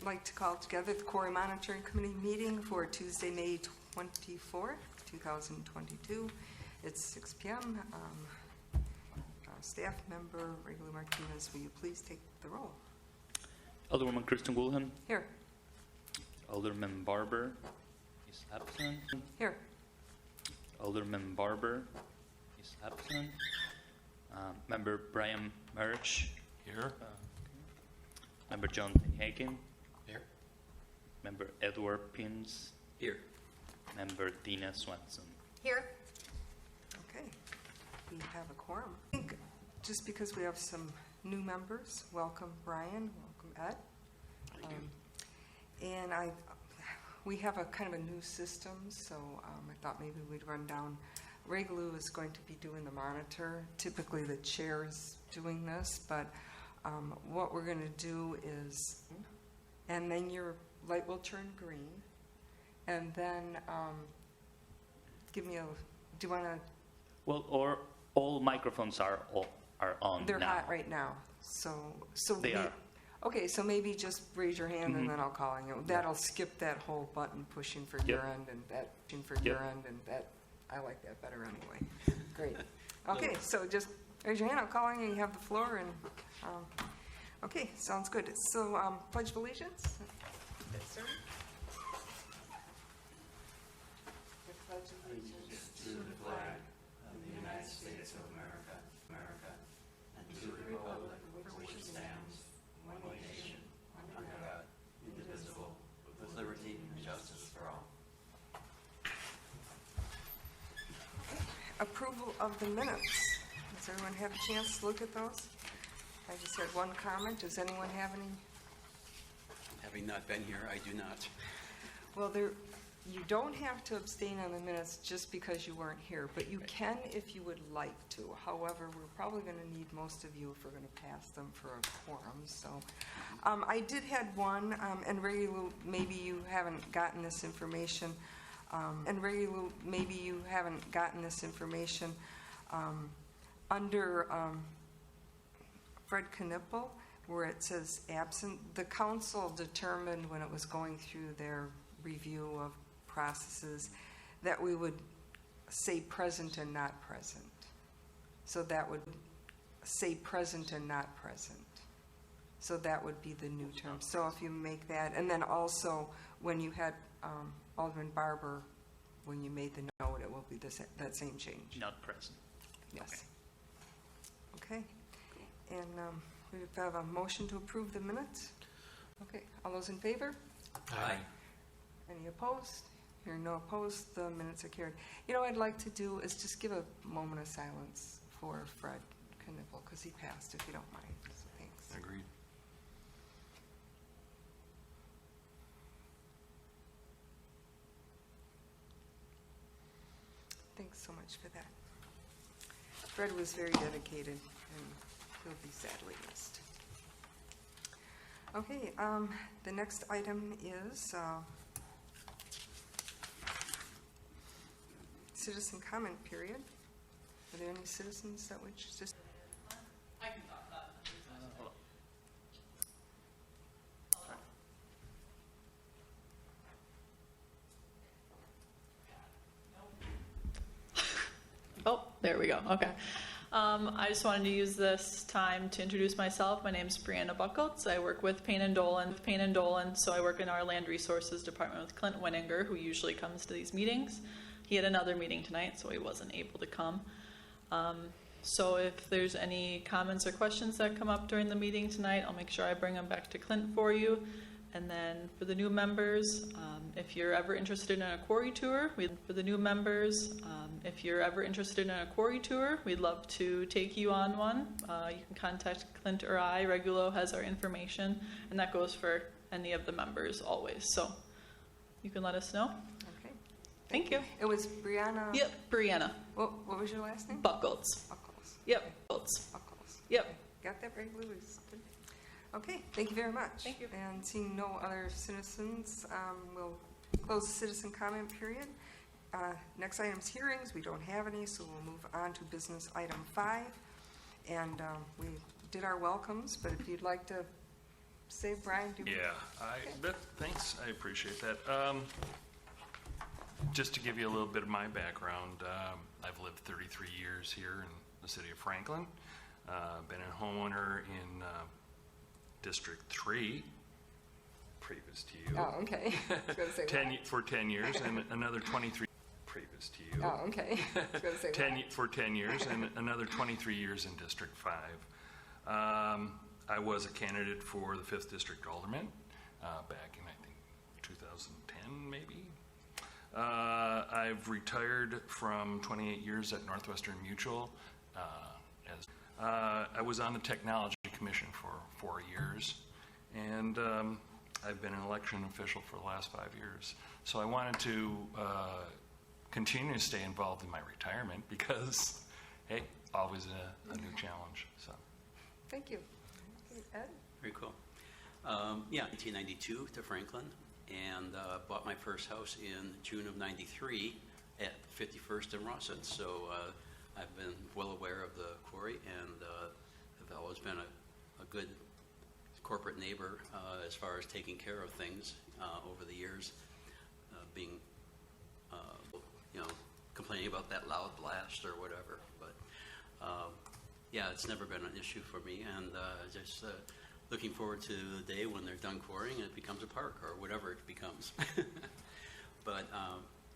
like to call together the Quarry Monitoring Committee meeting for Tuesday, May 24th, 2022. It's 6 p.m. Staff member Regular Martinez, will you please take the roll? Alderwoman Kristen Woolhan. Here. Alderman Barber is absent. Here. Alderman Barber is absent. Member Brian Murch. Here. Member John Hagen. Here. Member Edward Pins. Here. Member Dina Swenson. Here. Okay. We have a quorum. I think just because we have some new members, welcome Brian, welcome Ed. And we have a kind of a new system, so I thought maybe we'd run down. Reglu is going to be doing the monitor. Typically the chair is doing this, but what we're going to do is, and then your light will turn green, and then give me a, do you want to? Well, or all microphones are on. They're now. hot right now, so They are. Okay, so maybe just raise your hand and then I'll call on you. That'll skip that whole button pushing for your end and that pushing for your end and that. I like that better anyway. Great. Okay, so just raise your hand. I'll call on you. You have the floor. And okay, sounds good. So Pledge of Allegiance. Yes, sir. The Pledge of Allegiance to the flag of the United States of America, and to the republic for which it stands, one nation, under God, indivisible, with liberty and justice for all. Approval of the minutes. Does everyone have a chance to look at those? I just had one comment. Does anyone have any? Having not been here, I do not. Well, you don't have to abstain on the minutes just because you weren't here, but you can if you would like to. However, we're probably going to need most of you if we're going to pass them for a quorum. So I did had one, and Regulu, maybe you haven't gotten this information. Under Fred Knipple, where it says absent, the council determined when it was going through their review of processes that we would say present and not present. So that would say present and not present. So that would be the new term. So if you make that, and then also when you had Alderman Barber, when you made the note, it will be that same change. Not present. Yes. Okay. And we have a motion to approve the minutes. Okay. All those in favor? Aye. Any opposed? Hearing no opposed, the minutes are carried. You know what I'd like to do is just give a moment of silence for Fred Knipple, because he passed, if you don't mind. So thanks. Agreed. Thanks so much for that. Fred was very dedicated, and he'll be sadly missed. Okay, the next item is citizen comment period. Are there any citizens that would just... I can talk that. Oh, there we go. Okay. I just wanted to use this time to introduce myself. My name is Brianna Buckles. I work with Payne and Dolan. So I work in our land resources department with Clint Winninger, who usually comes to these meetings. He had another meeting tonight, so he wasn't able to come. So if there's any comments or questions that come up during the meeting tonight, I'll make sure I bring them back to Clint for you. And then for the new members, if you're ever interested in a quarry tour, we'd love to take you on one. You can contact Clint or I. Regulo has our information, and that goes for any of the members always. So you can let us know. Okay. Thank you. It was Brianna... Yep, Brianna. What was your last name? Buckles. Buckles. Yep, Buckles. Buckles. Yep. Okay. Got that right, Louis? Good. Okay, thank you very much. Thank you. And seeing no other citizens, we'll close the citizen comment period. Next item is hearings. We don't have any, so we'll move on to business item 5. And we did our welcomes, but if you'd like to say, Brian? Thanks, I appreciate that. Just to give you a little bit of my background, I've lived 33 years here in the city of Franklin. Been a homeowner in District 3, previous to you. Oh, okay. I was gonna say what? For 10 years, and another 23 previous to you. Oh, okay. I was gonna say what? For 10 years, and another 23 years in District 5. I was a candidate for the 5th District Alderman back in, I think, 2010, maybe. I've retired from 28 years at Northwestern Mutual. I was on the Technology Commission for 4 years, and I've been an election official for the last 5 years. So I wanted to continue to stay involved in my retirement because, hey, always a new challenge. So, Thank you. Ed? Very cool. 1992 to Franklin, and bought my first house in June of 93 at 51st and Rawson. So I've been well aware of the Quarry, and have always been a good corporate neighbor as far as taking care of things over the years, being, complaining about that loud blast or whatever. But yeah, it's never been an issue for me, and just looking forward to the day when they're done quarrying and it becomes a park or whatever it becomes. But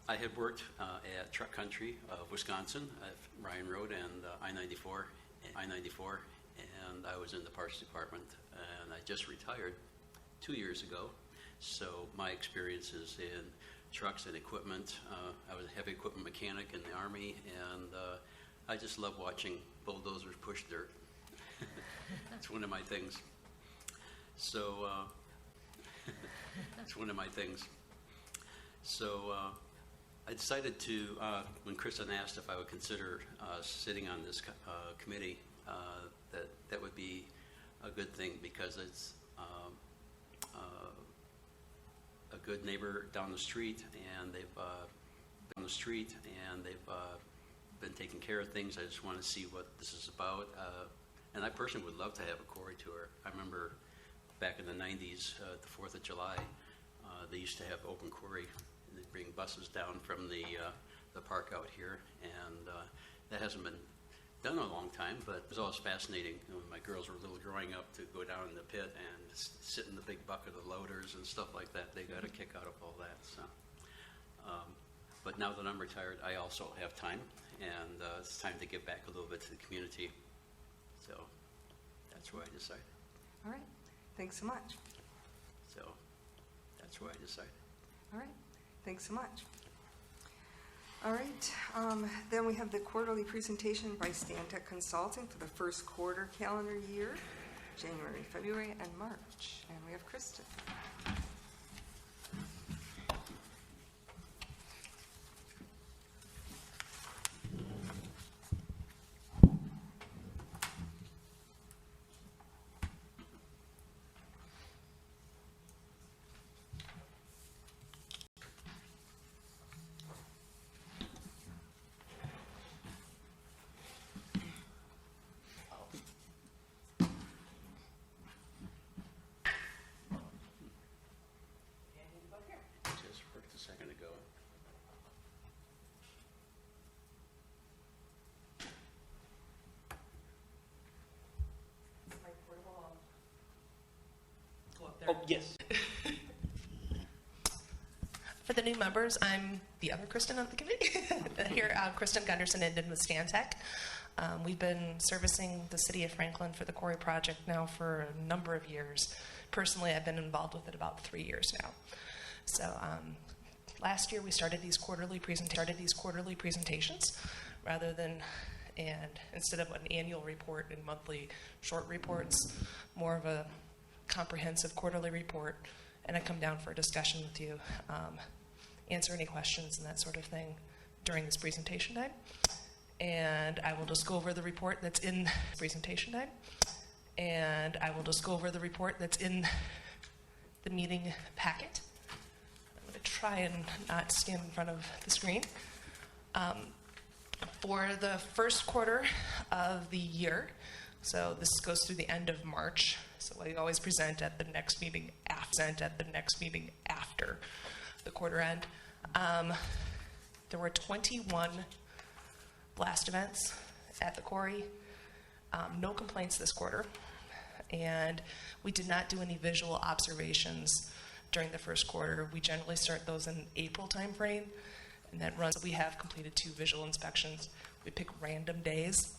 I had worked at Truck Country of Wisconsin at Ryan Road and I-94, and I was in the parts department, and I just retired 2 years ago. So my experiences in trucks and equipment, I was a heavy equipment mechanic in the Army, and I just love watching bulldozers push dirt. It's one of my things. So it's one of my things. So I decided to, when Kristen asked if I would consider sitting on this committee, that would be a good thing, because it's a good neighbor down the street, and they've been taking care of things. I just want to see what this is about. And I personally would love to have a quarry tour. I remember back in the 90s, the 4th of July, they used to have open quarry. They'd bring buses down from the park out here, and that hasn't been done in a long time, but it was always fascinating when my girls were little growing up to go down in the pit and sit in the big bucket of loaders and stuff like that. They got a kick out of all that. So, but now that I'm retired, I also have time, and it's time to give back a little bit to the community. So that's why I decided. All right. Thanks so much. So that's why I decided. All right. Thanks so much. All right. Then we have the quarterly presentation by Stantec Consulting for the first quarter calendar year, January, February, and March. And we have Kristen. Just worked a second ago. Oh, yes. For the new members, I'm the other Kristen on the committee. Here, Kristen Gunderson ended with Stantec. We've been servicing the city of Franklin for the Quarry project now for a number of years. Personally, I've been involved with it about 3 years now. So last year we started these quarterly presentations rather than, and instead of an annual report and monthly short reports, more of a comprehensive quarterly report, and I come down for a discussion with you, answer any questions and that sort of thing during this presentation time. And I will just go over the report that's in presentation time. And I will just go over the report that's in the meeting packet. I'm going to try and not stand in front of the screen. For the first quarter of the year, so this goes through the end of March, So we always present at the next meeting after the quarter end. There were 21 blast events at the quarry. No complaints this quarter. And we did not do any visual observations during the first quarter. We generally start those in April timeframe, and that runs. We have completed 2 visual inspections. We pick random days,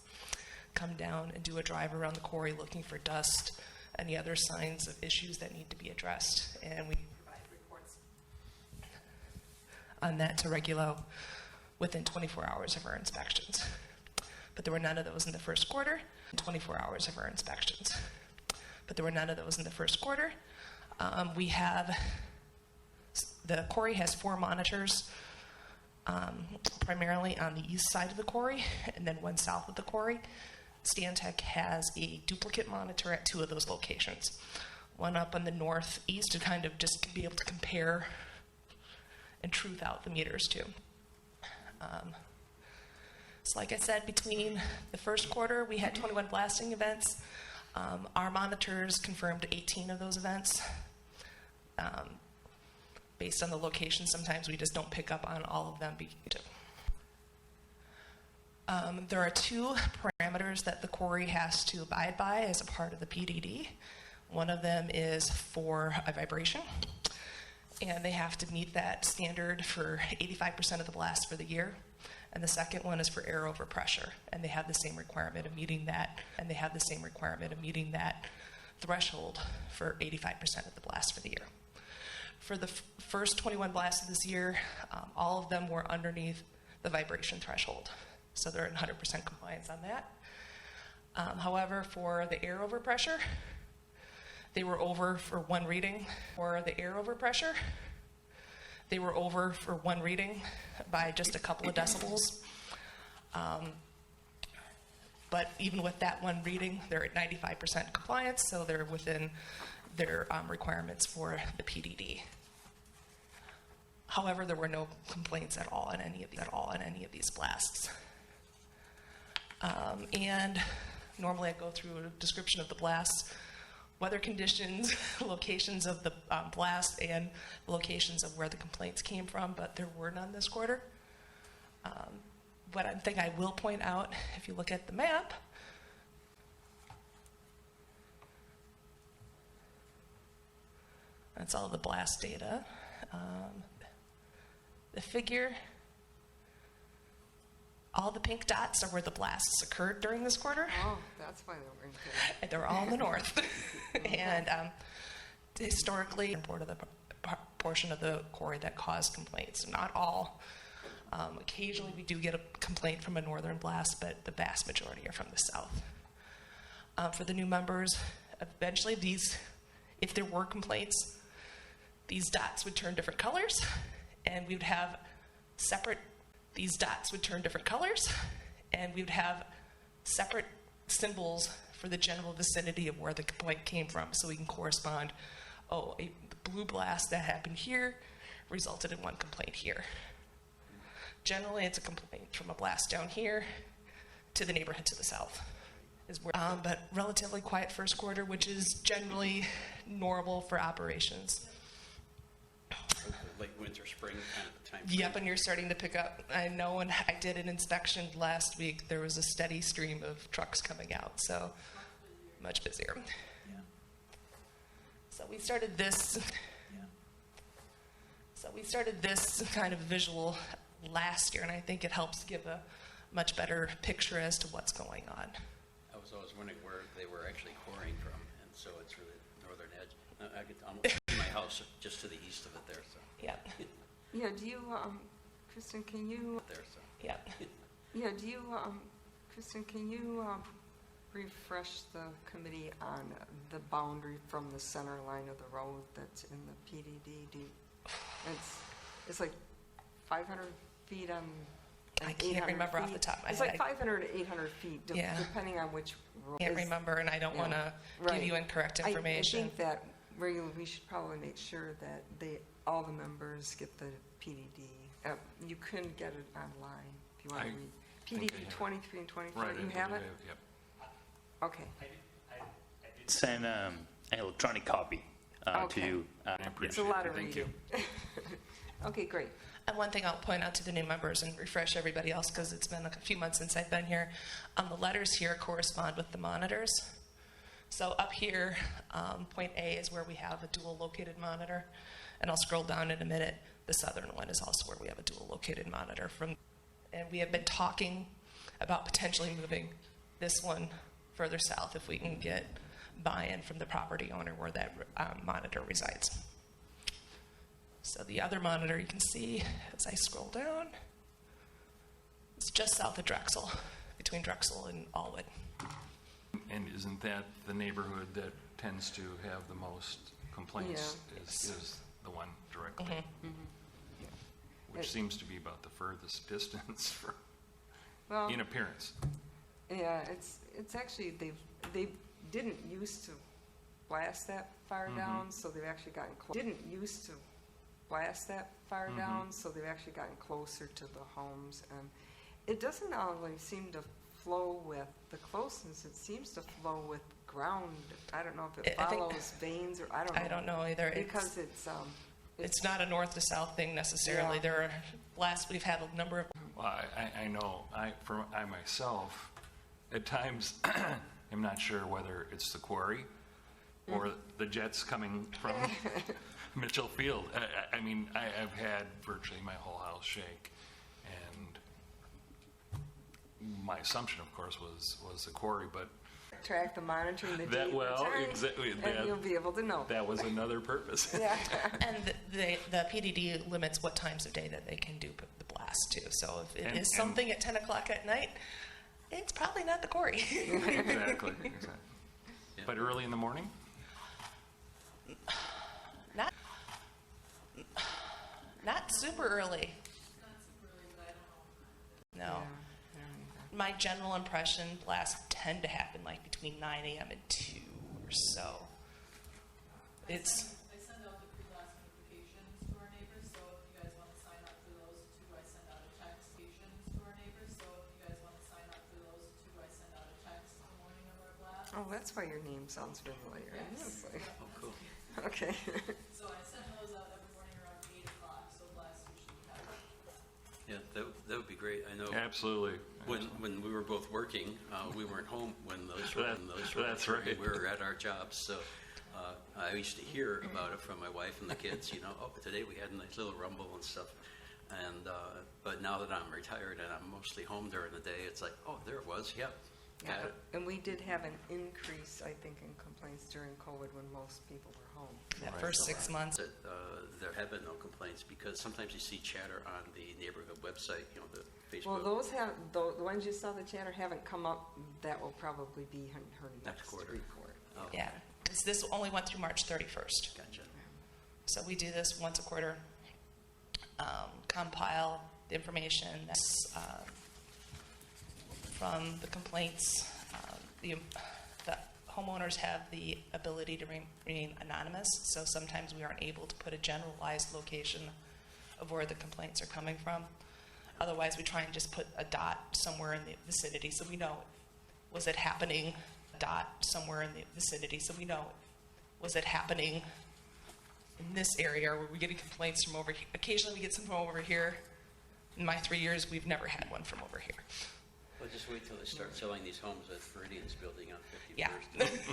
come down and do a drive around the quarry looking for dust, any other signs of issues that need to be addressed, and we provide reports on that to Regulo within 24 hours of our inspections. But there were none of those in the first quarter. 24 hours of our inspections. But there were none of those in the first quarter. The quarry has 4 monitors, primarily on the east side of the quarry, and then 1 south of the quarry. Stantec has a duplicate monitor at 2 of those locations. One up on the northeast to kind of just be able to compare and truth out the meters too. So like I said, between the first quarter, we had 21 blasting events. Our monitors confirmed 18 of those events. Based on the location, sometimes we just don't pick up on all of them. There are 2 parameters that the quarry has to abide by as a part of the PDD. One of them is for a vibration, and they have to meet that standard for 85% of the blast for the year. And the second one is for air over pressure, and they have the same requirement of meeting that, threshold for 85% of the blast for the year. For the first 21 blasts of this year, all of them were underneath the vibration threshold, so they're in 100% compliance on that. However, for the air over pressure, they were over for one reading. They were over for one reading by just a couple of decibels. But even with that one reading, they're at 95% compliance, so they're within their requirements for the PDD. However, there were no complaints at all in any of these blasts. And normally I go through a description of the blasts, weather conditions, locations of the blast, and locations of where the complaints came from, but there were none this quarter. But I think I will point out, if you look at the map, that's all the blast data. The figure, all the pink dots are where the blasts occurred during this quarter. Oh, that's why they were in here. They're all in the north. And historically, part of the portion of the quarry that caused complaints, not all. Occasionally we do get a complaint from a northern blast, but the vast majority are from the south. For the new members, eventually if there were complaints, these dots would turn different colors, and we would have separate symbols for the general vicinity of where the complaint came from, so we can correspond, the blue blast that happened here resulted in one complaint here. Generally, it's a complaint from a blast down here to the neighborhood to the south. But relatively quiet first quarter, which is generally normal for operations. Like winter, spring kind of time. Yep, and you're starting to pick up. I know when I did an inspection last week, there was a steady stream of trucks coming out, so much busier. Yeah. So we started this kind of visual last year, and I think it helps give a much better picture as to what's going on. I was always wondering where they were actually quarrying from, and so it's really northern edge. I get almost my house just to the east of it there, so. Yeah. Yeah, do you, Kristen, can you, There, so. Yeah. yeah, do you, Kristen, can you refresh the committee on the boundary from the center line of the road that's in the PDD? It's like 500 feet on. I can't remember off the top of my It's head. like 500 to 800 feet, Yeah. depending on which road. Can't remember, and I don't want to give you incorrect information. I think that we should probably make sure that all the members get the PDD. You couldn't get it online if you want to read. PDD 23 and 24, Right, you I have believe it? Yep. Okay. I did send an electronic copy Okay. to you. I It's a appreciate lot it. of Thank you. reading. Okay, great. And one thing I'll point out to the new members and refresh everybody else, because it's been a few months since I've been here, the letters here correspond with the monitors. So up here, point A is where we have a dual located monitor, and I'll scroll down in a minute. The southern one is also where we have a dual located monitor and we have been talking about potentially moving this one further south if we can get buy-in from the property owner where that monitor resides. So the other monitor you can see as I scroll down, it's just south of Drexel, between Drexel and Allwood. And isn't that the neighborhood that tends to have the most complaints? Is the one directly? Which It- seems to be about the furthest distance Well, in appearance. yeah, it's actually, they didn't used to blast that far down, so they've actually gotten didn't used to blast that far down, so they've actually gotten closer to the homes, and it doesn't always seem to flow with the closeness. It seems to flow with ground. I don't know if it I think- follows veins, or I don't know. I don't know either. Because It's not a north to south thing necessarily. Yeah. There are we've had a number of Well, I know, I myself, at times, am not sure whether it's the quarry or the jets coming from Mitchell Field. I mean, I've had virtually my whole house shake, and my assumption, of course, was the quarry, but track the monitoring the that, date well, and time, exactly, and you'll be able to know. that was another purpose. Yeah. and the PDD limits what times of day that they can do the blast too. So if it is something at 10 o'clock at night, it's probably not the quarry. Exactly. Yeah. But early in the morning? Not super early. No. Yeah, yeah. My general impression, blasts tend to happen like between 9 a.m. and 2 or so. It's I send out the pre-blast notifications to our neighbors, so if you guys want to sign up for those too, I send out a text stations to our neighbors, so if you guys want to sign up for those too, I send out a text the morning of our blast. Oh, that's why your name sounds familiar. Yes. It's like- Oh, cool. Okay. So I send those out every morning around 8 o'clock, so blast usually happen. Yeah, that would be great. I know Absolutely. when we were both working, we weren't home when those were That's right. We were at our jobs, so I used to hear about it from my wife and the kids. Oh, today we had a nice little rumble and stuff. And but now that I'm retired and I'm mostly home during the day, it's like, oh, there it was. Yep, got it. And we did have an increase, I think, in complaints during COVID when most people were home. that first 6 months. That, there have been no complaints because sometimes you see chatter on the neighborhood website, the Facebook. Well, the ones you saw the chatter haven't come up. That will probably be in her next quarter. report. Oh, Yeah, because this only went through March 31st. Gotcha. So we do this once a quarter, compile the information from the complaints. The homeowners have the ability to remain anonymous, so sometimes we aren't able to put a generalized location of where the complaints are coming from. Otherwise, we try and just put a dot somewhere in the vicinity so we know, was it happening? Dot somewhere in the vicinity so we know, was it happening in this area? Were we getting complaints from over here? Occasionally we get some from over here. In my 3 years, we've never had one from over here. Well, just wait till they start selling these homes at Meridian's building on 51st. Yeah,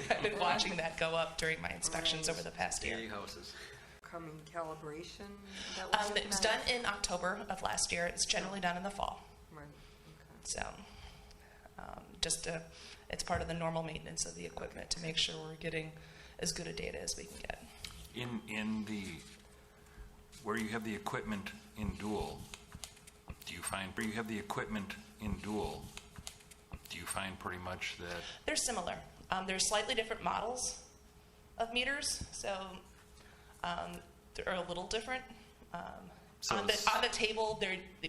I've been watching that go up during my inspections over the past year. 80 houses. Coming calibration. That was It was done in October of last year. It's generally done in the fall. Right. So it's part of the normal maintenance of the equipment to make sure we're getting as good a data as we can get. In the, where you have the equipment in dual, where you have the equipment in dual, do you find pretty much that? They're similar. They're slightly different models of meters, so they're a little different. So on the table,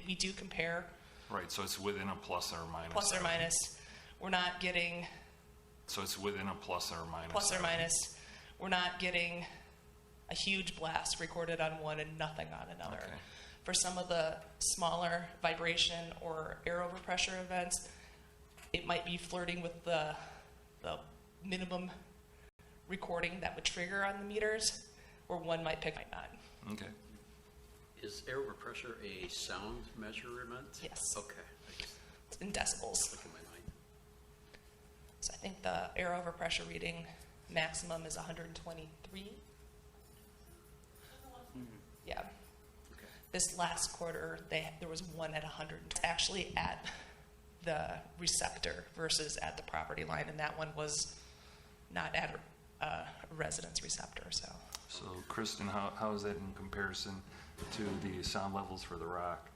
we do compare Right, so it's within a plus or minus. plus or minus. We're not getting So it's within a plus or minus. plus or minus. We're not getting a huge blast recorded on one and nothing on another. Okay. For some of the smaller vibration or air overpressure events, it might be flirting with the minimum recording that would trigger on the meters, where one might pick, might not. Okay. Is air overpressure a sound measurement? Yes. Okay. I just It's in decibels. look in my mind. So I think the air overpressure reading maximum is 123. Yeah. Okay. This last quarter, there was one at 100. Actually, at the receptor versus at the property line, and that one was not at a residence receptor. So So, Kristen, how is that in comparison to the sound levels for the rock?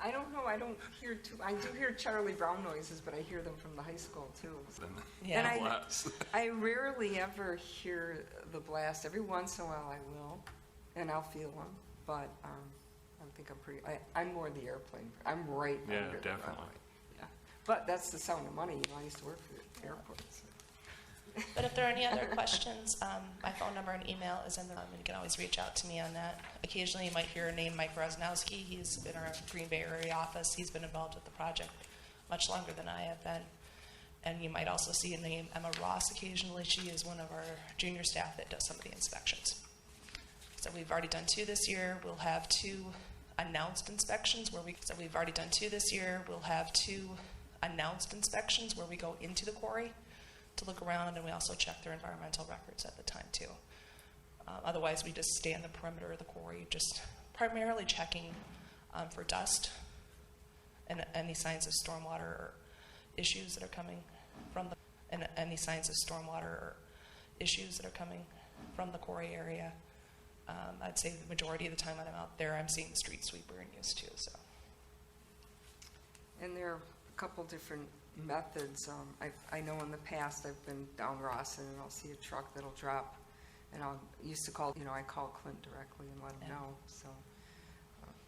I don't know, I don't hear I do hear Charlie Brown noises, but I hear them from the high school too. Then yeah, And blast. I rarely ever hear the blast. Every once in a while I will, and I'll feel one, but I think I'm more the airplane. I'm right Yeah, under the definitely. runway. Yeah. But that's the sound of money. I used to work for the airport. So. but if there are any other questions, my phone number and email is in the room, and you can always reach out to me on that. Occasionally, you might hear a name, Mike Rosnowski. He's in our Green Bay area office. He's been involved with the project much longer than I have been. And you might also see a name, Emma Ross, occasionally. She is one of our junior staff that does some of the inspections. So we've already done 2 this year. We'll have 2 announced inspections where we've already done 2 this year. We'll have 2 announced inspections where we go into the quarry to look around, and we also check their environmental records at the time too. Otherwise, we just stay on the perimeter of the quarry, just primarily checking for dust and any signs of stormwater issues that are coming from the quarry area. I'd say the majority of the time when I'm out there, I'm seeing the street sweeper and used to. So. And there are a couple different methods. I know in the past I've been down Rawson and I'll see a truck that'll drop, and I used to call, I call Clint directly and let him know. So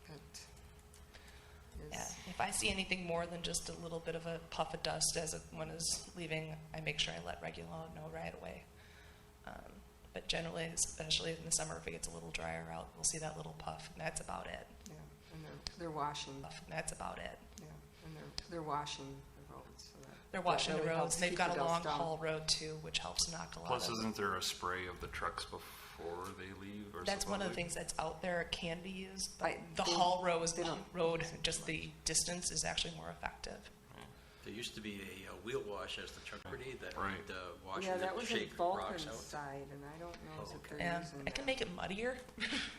that is. Yeah, if I see anything more than just a little bit of a puff of dust as one is leaving, I make sure I let Regulo know right away. But generally, especially in the summer, if it gets a little drier out, we'll see that little puff, and that's about it. Yeah, and they're washing. That's about it. Yeah, and they're washing the roads. So They're washing that the really roads, helps and they've keep got the a long dust down. haul road too, which helps knock a lot Plus, of. isn't there a spray of the trucks before they leave? Or That's one of the supposedly? things that's out there. It can be used, but the They- haul road, they don't- just the distance is actually more effective. There used to be a wheel wash as the truck pretty that Right. would wash Yeah, and that was in shake rocks Vulcan's out. side, and I don't know if they're Yeah, using it that. can make it muddier.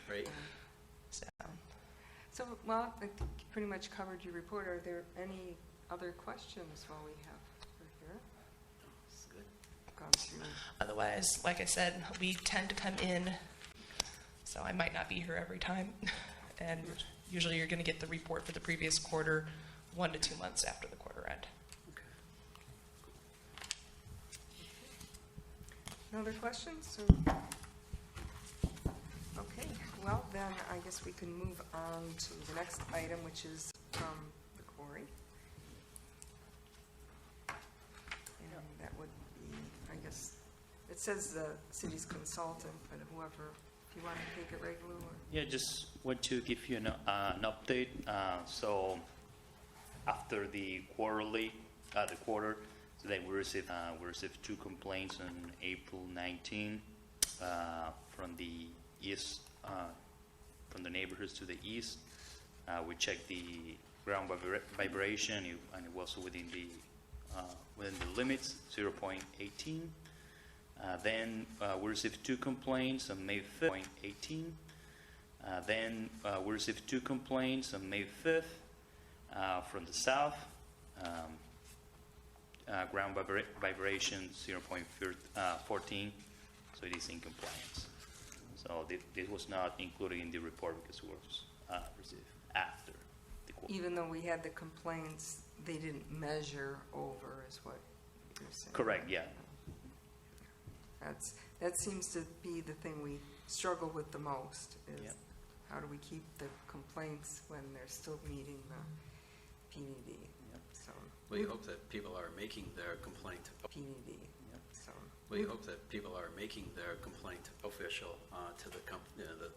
Right? So. So, well, I think you pretty much covered your report. Are there any other questions while we have her here? That's good. Gone through. Otherwise, like I said, we tend to come in, so I might not be here every time. And usually you're going to get the report for the previous quarter 1 to 2 months after the quarter end. Okay. No other questions? Okay, well then, I guess we can move on to the next item, which is from the quarry. And that would be, I guess, it says the city's consultant, but whoever, if you want to take it right, Lou, or? Yeah, just want to give you an update. So after the quarter, so that we received 2 complaints on April 19 from the east, from the neighborhoods to the east. We checked the ground vibration, and it was within the limits, 0.18. Then we received 2 complaints on May 5th, 0.18. Then we received 2 complaints on May 5th from the south. Ground vibration 0.14, so it is in compliance. So this was not included in the report because it was received after the quarter. Even though we had the complaints, they didn't measure over, is what you're saying? Correct, yeah. That seems to be the thing we struggle with the most, is Yep. how do we keep the complaints when they're still meeting the PDD? So, Well, you hope that people are making their complaint. PDD, so. Well, you hope that people are making their complaint official to the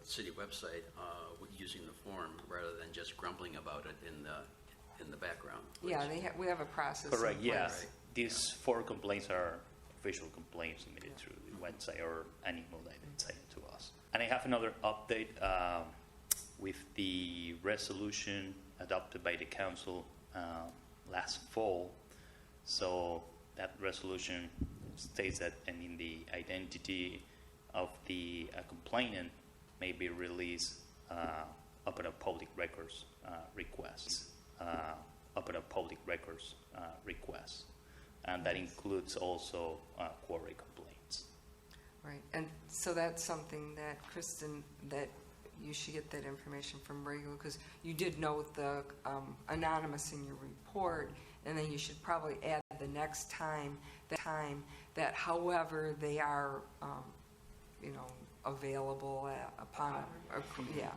city website using the form rather than just grumbling about it in the background. Yeah, we have a process. in Correct, place. yes. These 4 complaints are official complaint submitted through the website or an email that they sent to us. And I have another update with the resolution adopted by the council last fall. So that resolution states that in the identity of the complainant may be released upon a public records request. And that includes also quarry complaints. Right, and so that's something that, Kristen, that you should get that information from regular, because you did note the anonymous in your report, and then you should probably add the next time that however they are, available upon, yeah,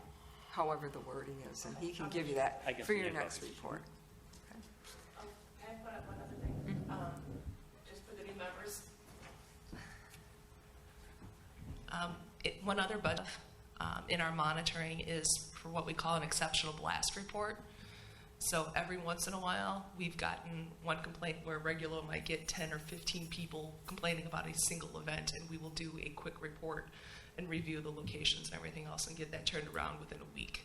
however the wording is, and he can give you that I can for send your you a next copy. report. Can I put up one other thing? Just for the new members. One other but in our monitoring is for what we call an exceptional blast report. So every once in a while, we've gotten one complaint where regular might get 10 or 15 people complaining about a single event, and we will do a quick report and review the locations and everything else and get that turned around within a week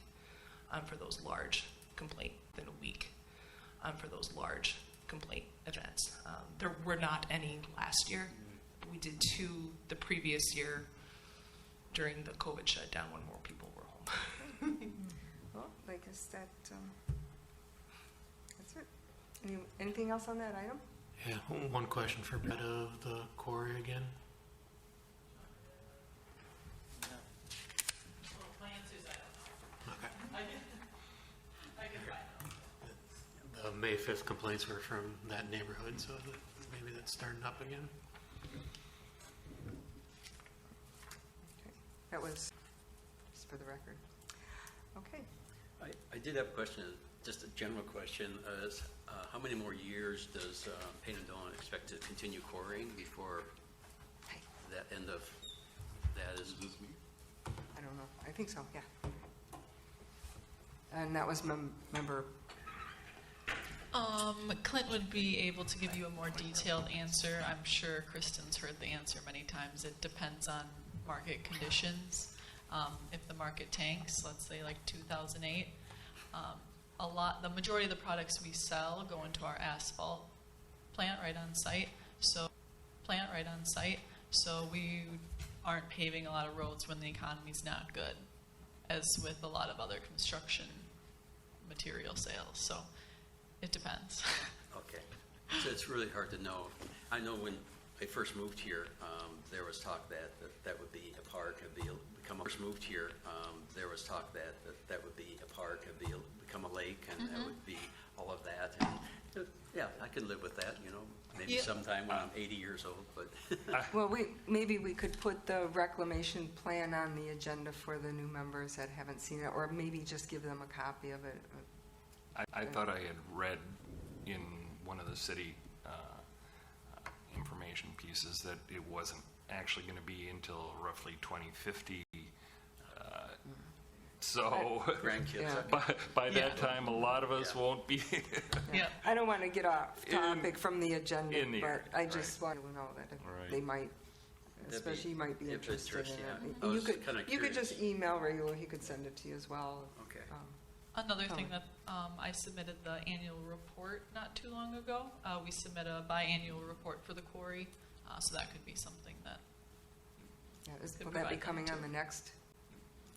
for those large complaint events. There were not any last year. We did 2 the previous year during the COVID shutdown when more people were home. Well, I guess that's it. Anything else on that item? Yeah, one question for Brett of the Quarry again. My answer is I don't know. Okay. I can find out. The May 5th complaints were from that neighborhood, so maybe that's starting up again. That was just for the record. Okay. I did have a question, just a general question, is how many more years does Payne and Dolan expect to continue quarrying before that end of that is? I don't know. I think so, yeah. And that was member. Clint would be able to give you a more detailed answer. I'm sure Kristen's heard the answer many times. It depends on market conditions. If the market tanks, let's say like 2008, the majority of the products we sell go into our asphalt plant right on site. So we aren't paving a lot of roads when the economy's not good, as with a lot of other construction material sales. So it depends. Okay. So it's really hard to know. I know when I first moved here, there was talk that would be a park and there was talk that would be a park and become a lake, and that would be all of that. And yeah, I can live with that, maybe Yeah. sometime when I'm 80 years old, but Well, maybe we could put the reclamation plan on the agenda for the new members that haven't seen it, or maybe just give them a copy of it. I thought I had read in one of the city information pieces that it wasn't actually going to be until roughly 2050. So grandkids. Yeah. by that time, a lot of us won't be Yeah. I don't want to get off topic from the agenda, in the but area, I just want to know that Right. they might, That'd be- especially you might be if interested in interesting, it. yeah. I was kinda You could curious. just email regular, he could send it to you as well. Okay. Another thing that I submitted the annual report not too long ago. We submit a biannual report for the quarry, so that could be something that Yeah, Could will that be provide them coming on too. the next?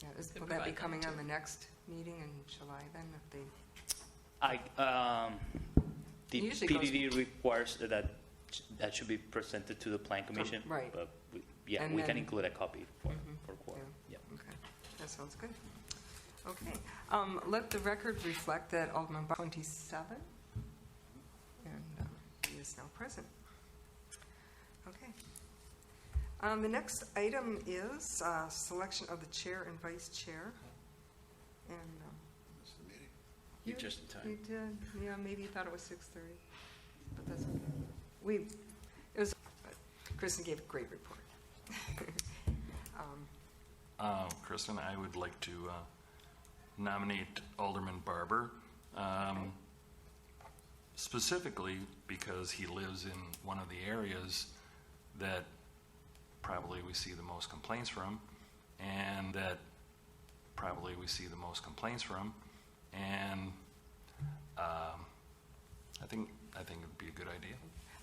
Yeah, Could will that be provide them coming on too. the next meeting in July then, if they? The Usually goes- PDD requires that should be presented to the Plan Commission. right. But we And can then- include a copy for Yeah. quarter. Yep. Okay, that sounds good. Okay, let the record reflect that Alderman 27, and he is now present. Okay. The next item is selection of the chair and vice chair. And You're just in time. You did, yeah, maybe you thought it was 6:30, but that's okay. Kristen gave a great report. Kristen, I would like to nominate Alderman Barber, specifically because he lives in one of the areas that probably we see the most complaints from, and I think it'd be a good idea.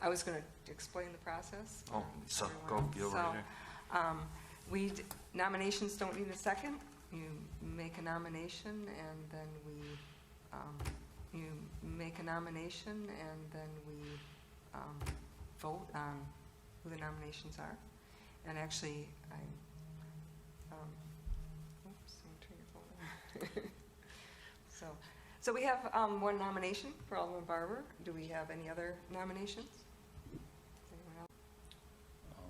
I was going to explain the process. Oh, so everyone. go right there. Nominations don't need a second. You make a nomination, and then vote on who the nominations are. And actually, oops, let me turn your phone on. So we have one nomination for Alderman Barber. Do we have any other nominations? Anyone else?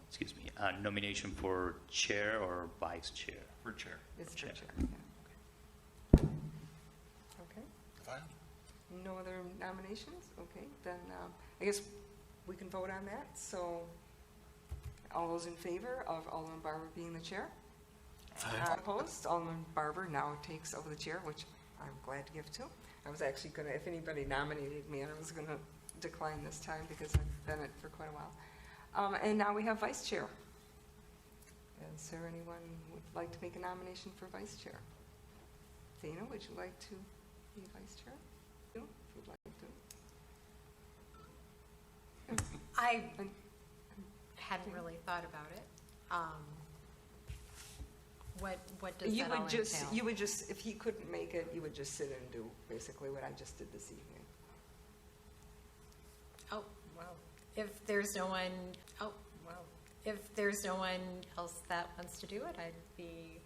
Excuse me, nomination for chair or vice chair? For chair. It's for Chair. chair. Okay. Fine. No other nominations? Okay, then I guess we can vote on that. So all those in favor of Alderman Barber being the chair? Opposed? Alderman Barber now takes over the chair, which I'm glad to give to. I was actually going to, if anybody nominated me, I was going to decline this time because I've been it for quite a while. And now we have vice chair. Is there anyone who would like to make a nomination for vice chair? Dana, would you like to be vice chair? You, if you'd like to. I hadn't really thought about it. What does that all entail? You would just, if he couldn't make it, you would just sit and do basically what I just did this evening. Oh, well, if there's no one else that wants to do it, I'd be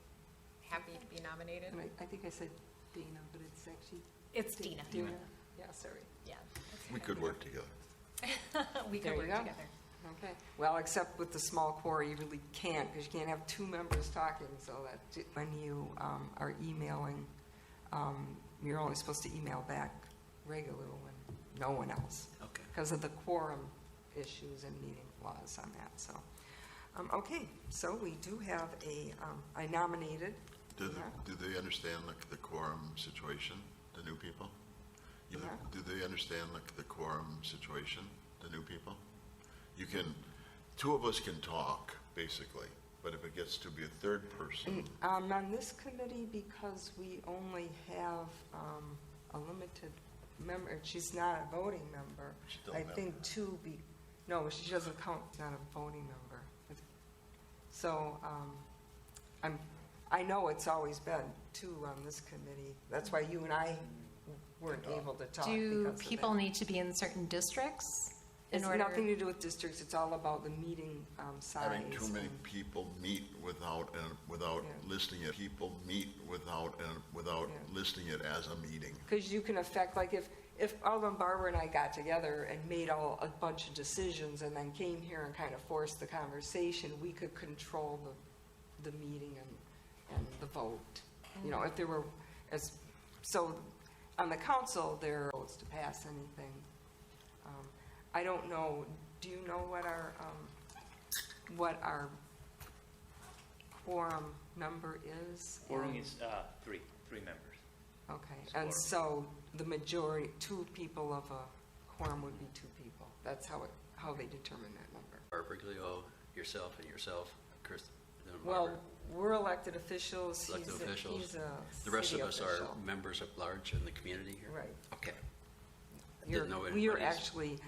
happy to be nominated. And I think I said Dana, but it's actually It's Dina. Dina. Yeah, sorry. Yeah. We could work together. We could There you work go. together. Okay, well, except with the small quarry, you really can't, because you can't have two members talking, so that when you are emailing, you're only supposed to email back regular when no one else, Okay. because of the quorum issues and meeting laws on that, so. Okay, so we do have I nominated. Do they understand the quorum situation, the new people? Yeah. Do they understand the quorum situation, the new people? You can, two of us can talk, basically, but if it gets to be a third person, On this committee, because we only have a limited member, she's not a voting member. She's still a I member. think no, she doesn't count, she's not a voting member. So I know it's always been two on this committee. That's why you and I weren't able to talk. Do because of people that. need to be in certain districts in It's order? nothing to do with districts, it's all about the meeting size. having too many and- people meet without Yeah. listing it. People meet without Yeah. listing it as a meeting. Because you can affect, like if Alderman Barber and I got together and made a bunch of decisions and then came here and kind of forced the conversation, we could control the meeting and the vote. You know, if there were, so on the council, there are votes to pass anything. I don't know, do you know what our quorum number is? Quorum And- is three members. Okay, It's and quorum. so the majority, two people of a quorum would be two people. That's how they determine that number. Barbara Giglio, yourself, Chris. Well, Barbara. we're elected officials. Elected officials. He's a The rest of city us are official. members at large in the community here? Right. Okay. You're- Didn't know We are anybody's- actually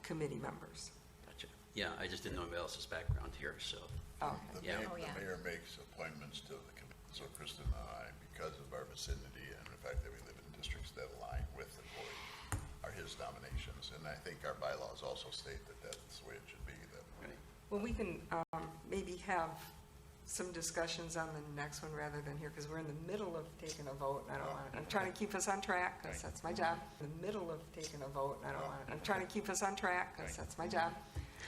committee members. Gotcha. Yeah, I just didn't know anybody else's background here, so. Okay. Yeah. Oh, yeah. The mayor makes appointments to the committee. So Kristen and I, because of our vicinity and the fact that we live in districts that align with the quarry, are his nominations. And I think our bylaws also state that that's the way it should be. That Right. Well, we can maybe have some discussions on the next one rather than here, because we're in the middle of taking a vote, and I don't want, I'm trying to keep us on track, because that's my job. In the middle of taking a vote, and I don't want, I'm trying to keep us on track, because that's my job.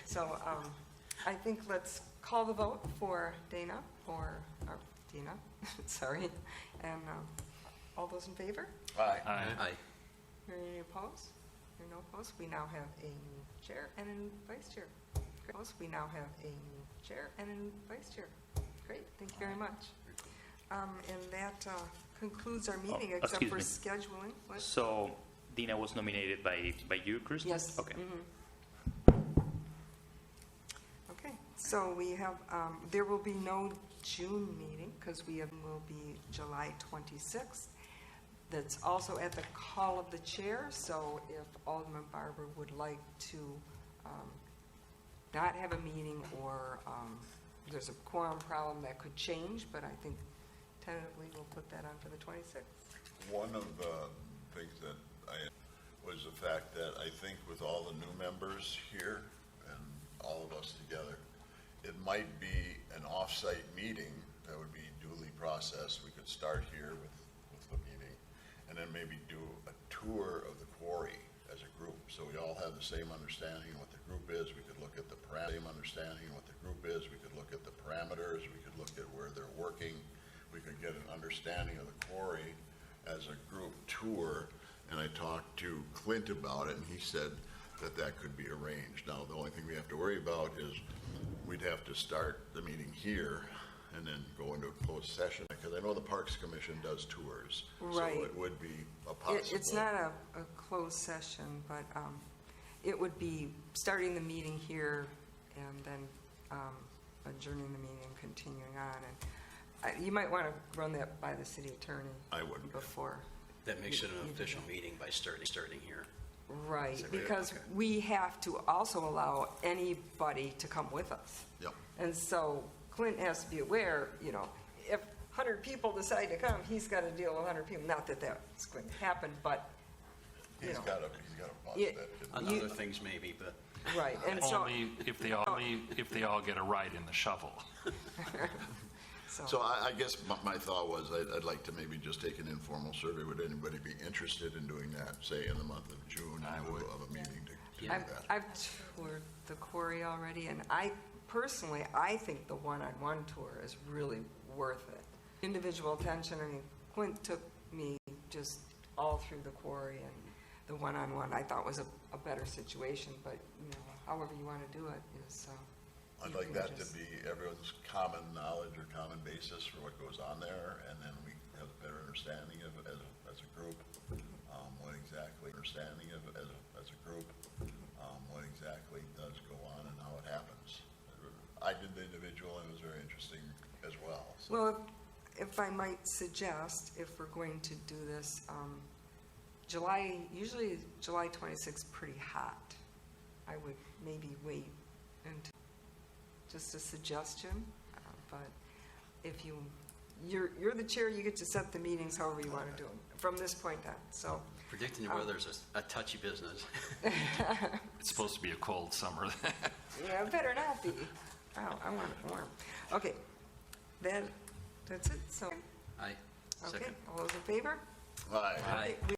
So I think let's call the vote for Dana, sorry, and all those in favor? Aye. Aye. Any opposed? There are no opposed. We now have a new chair and a new vice chair. Great. We now have a new chair and a new vice chair. Great, thank you very much. And that concludes our meeting, Oh, except for excuse scheduling. What? So Dina was nominated by you, Kristen? Yes. Okay. Mhm. Okay. So we have, there will be no June meeting because will be July 26th. That's also at the call of the chair. So if Alderman Barber would like to not have a meeting, or there's a quorum problem that could change, but I think tentatively we'll put that on for the 26th. One of the things that was the fact that I think with all the new members here and all of us together, it might be an off-site meeting that would be duly processed. We could start here with the meeting and then maybe do a tour of the quarry as a group. So we all have the same understanding of what the group is. We could look at the same understanding of what the group is. We could look at the parameters. We could look at where they're working. We could get an understanding of the quarry as a group tour. And I talked to Clint about it, and he said that that could be arranged. Now, the only thing we have to worry about is we'd have to start the meeting here and then go into a closed session, because I know the Parks Commission does tours. Right. So it would be a possible. It's not a closed session, but it would be starting the meeting here and then adjourning the meeting and continuing on. And you might want to run that by the city attorney. I would. Before. That makes it You an do official that. meeting by starting here. Right, Is that right? because Okay. we have to also allow anybody to come with us. Yep. And so Clint has to be aware, you know, if 100 people decide to come, he's got to deal with 100 people. Not that that's going to happen, but, you He's know. got a bus Yeah. that can. On other things maybe, but Right, and so, Only if they all get a ride in the shovel. So I guess my thought was I'd like to maybe just take an informal survey. Would anybody be interested in doing that, say in the month of June, I in lieu would. of a meeting to do I've that? toured the quarry already, and I think the one-on-one tour is really worth it. Individual attention, I mean, Clint took me just all through the quarry, and the one-on-one I thought was a better situation, but, you know, however you want to do it is, I'd you like can that to just- be everyone's common knowledge or common basis for what goes on there, and then we have a better understanding of it as a group, what exactly what exactly does go on and how it happens. I did the individual, and it was very interesting as well. So Well, if I might suggest, if we're going to do this, usually July 26th, pretty hot. I would maybe wait until, just a suggestion, but if you're the chair, you get to set the meetings however you want to do them from this point on, so. predicting the weather is a touchy business. It's supposed to be a cold summer. Yeah, it better not be. Oh, I want it warm. Okay, that's it, so, I okay, second. all those in favor? Aye. Aye. Okay,